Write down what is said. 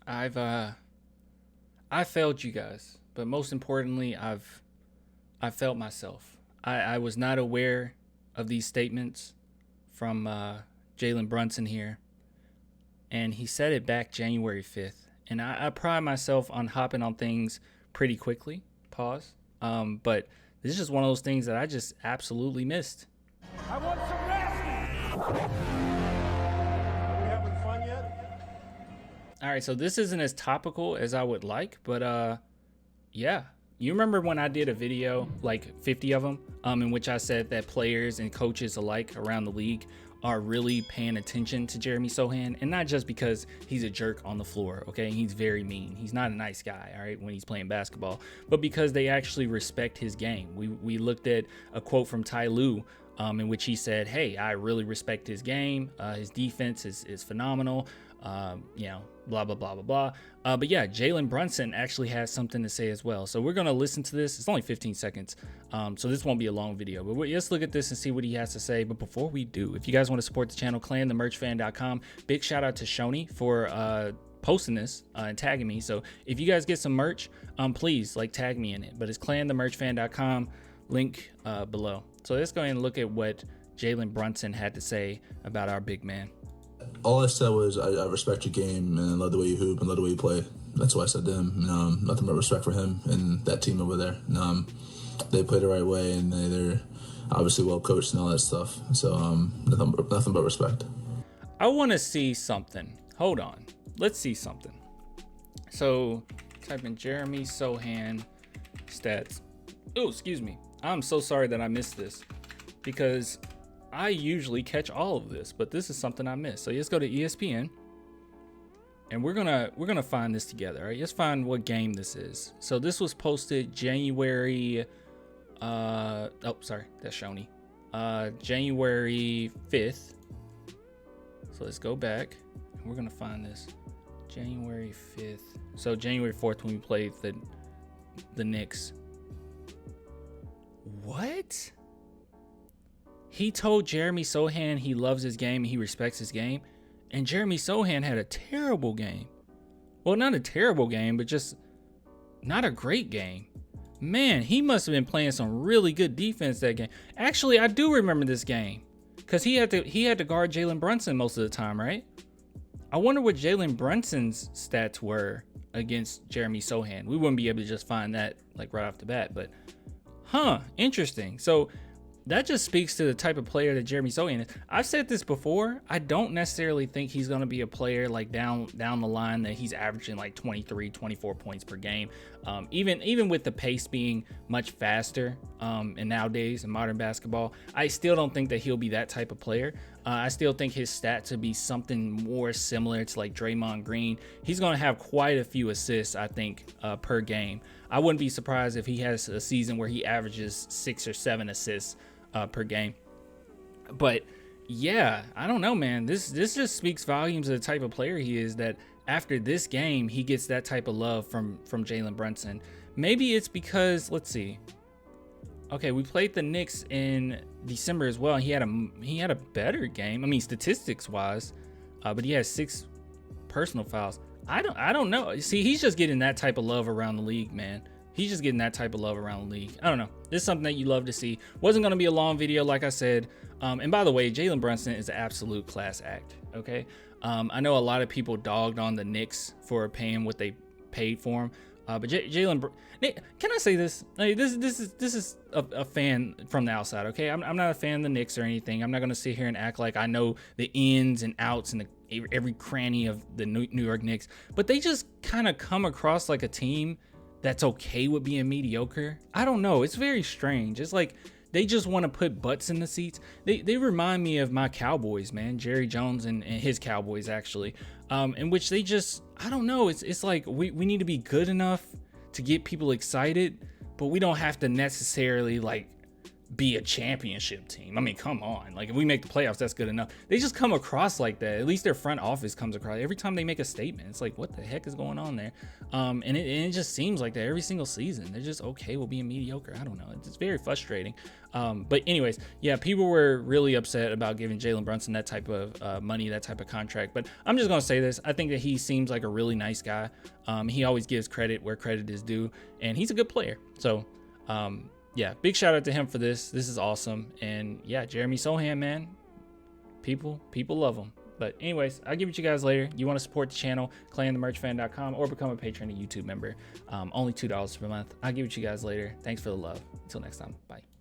I failed you guys, but most importantly, I failed myself. I was not aware of these statements from Jalen Brunson here, and he said it back January 5th. And I pride myself on hopping on things pretty quickly. Pause. But this is just one of those things that I just absolutely missed. I want some nasty. Are we having fun yet? All right, so this isn't as topical as I would like, but yeah. You remember when I did a video, like 50 of them, in which I said that players and coaches alike around the league are really paying attention to Jeremy Sochan, and not just because he's a jerk on the floor, okay? He's very mean. He's not a nice guy, all right, when he's playing basketball, but because they actually respect his game. We looked at a quote from Ty Lue, in which he said, hey, I really respect his game. His defense is phenomenal. Blah, blah, blah, blah, blah. But yeah, Jalen Brunson actually has something to say as well. So we're going to listen to this. It's only 15 seconds. So this won't be a long video, but let's look at this and see what he has to say. But before we do, if you guys want to support the channel, clanthemerchfan.com. Big shout out to Shoney for posting this and tagging me. So if you guys get some merch, please tag me in it. But it's clanthemerchfan.com, link below. So let's go ahead and look at what Jalen Brunson had to say about our big man. All I said was I respect your game and I love the way you hoop and love the way you play. That's what I said to him. Nothing but respect for him and that team over there. They play the right way and they're obviously well coached and all that stuff. So nothing but respect. I want to see something. Hold on. Let's see something. So type in Jeremy Sochan stats. Oh, excuse me. I'm so sorry that I missed this because I usually catch all of this, but this is something I missed. So let's go to ESPN and we're gonna find this together. All right, let's find what game this is. So this was posted January that's Shoney. January 5th. So let's go back and we're gonna find this. January 5th. So January 4th when we played the Knicks. What? He told Jeremy Sochan he loves his game and he respects his game. And Jeremy Sochan had a terrible game. Well, not a terrible game, but just not a great game. Man, he must have been playing some really good defense that game. Actually, I do remember this game because he had to guard Jalen Brunson most of the time, right? I wonder what Jalen Brunson's stats were against Jeremy Sochan. We wouldn't be able to just find that right off the bat, but interesting. So that just speaks to the type of player that Jeremy Sochan is. I've said this before. I don't necessarily think he's going to be a player down the line that he's averaging 23, 24 points per game. Even with the pace being much faster and nowadays in modern basketball, I still don't think that he'll be that type of player. I still think his stats would be something more similar to Draymond Green. He's going to have quite a few assists, I think, per game. I wouldn't be surprised if he has a season where he averages 6 or 7 assists per game. But yeah, I don't know, man. This just speaks volumes of the type of player he is, that after this game he gets that type of love from Jalen Brunson. Maybe it's because, let's see. Okay, we played the Knicks in December as well. He had a better game. I mean, statistics wise, but he has 6 personal fouls. I don't know. See, he's just getting that type of love around the league, man. He's just getting that type of love around the league. I don't know. This is something that you love to see. Wasn't going to be a long video, like I said. And by the way, Jalen Brunson is an absolute class act, okay? I know a lot of people dogged on the Knicks for paying what they paid for him. But Jalen, can I say this? This is a fan from the outside, okay? I'm not a fan of the Knicks or anything. I'm not going to sit here and act like I know the ins and outs and every cranny of the New York Knicks. But they just kind of come across like a team that's okay with being mediocre. I don't know. It's very strange. It's like they just want to put butts in the seats. They remind me of my Cowboys, man. Jerry Jones and his Cowboys, actually. In which they just, I don't know. It's like we need to be good enough to get people excited, but we don't have to necessarily be a championship team. I mean, come on. Like, if we make the playoffs, that's good enough. They just come across like that. At least their front office comes across. Every time they make a statement, it's like, what the heck is going on there? And it just seems like that every single season. They're just okay with being mediocre. I don't know. It's very frustrating. But anyways, yeah, people were really upset about giving Jalen Brunson that type of money, that type of contract. But I'm just going to say this. I think that he seems like a really nice guy. He always gives credit where credit is due, and he's a good player. So, yeah, big shout out to him for this. This is awesome. And yeah, Jeremy Sochan, man, people love him. But anyways, I'll give it to you guys later. You want to support the channel, clanthemerchfan.com, or become a patron and YouTube member. Only $2 per month. I'll give it to you guys later. Thanks for the love. Until next time. Bye.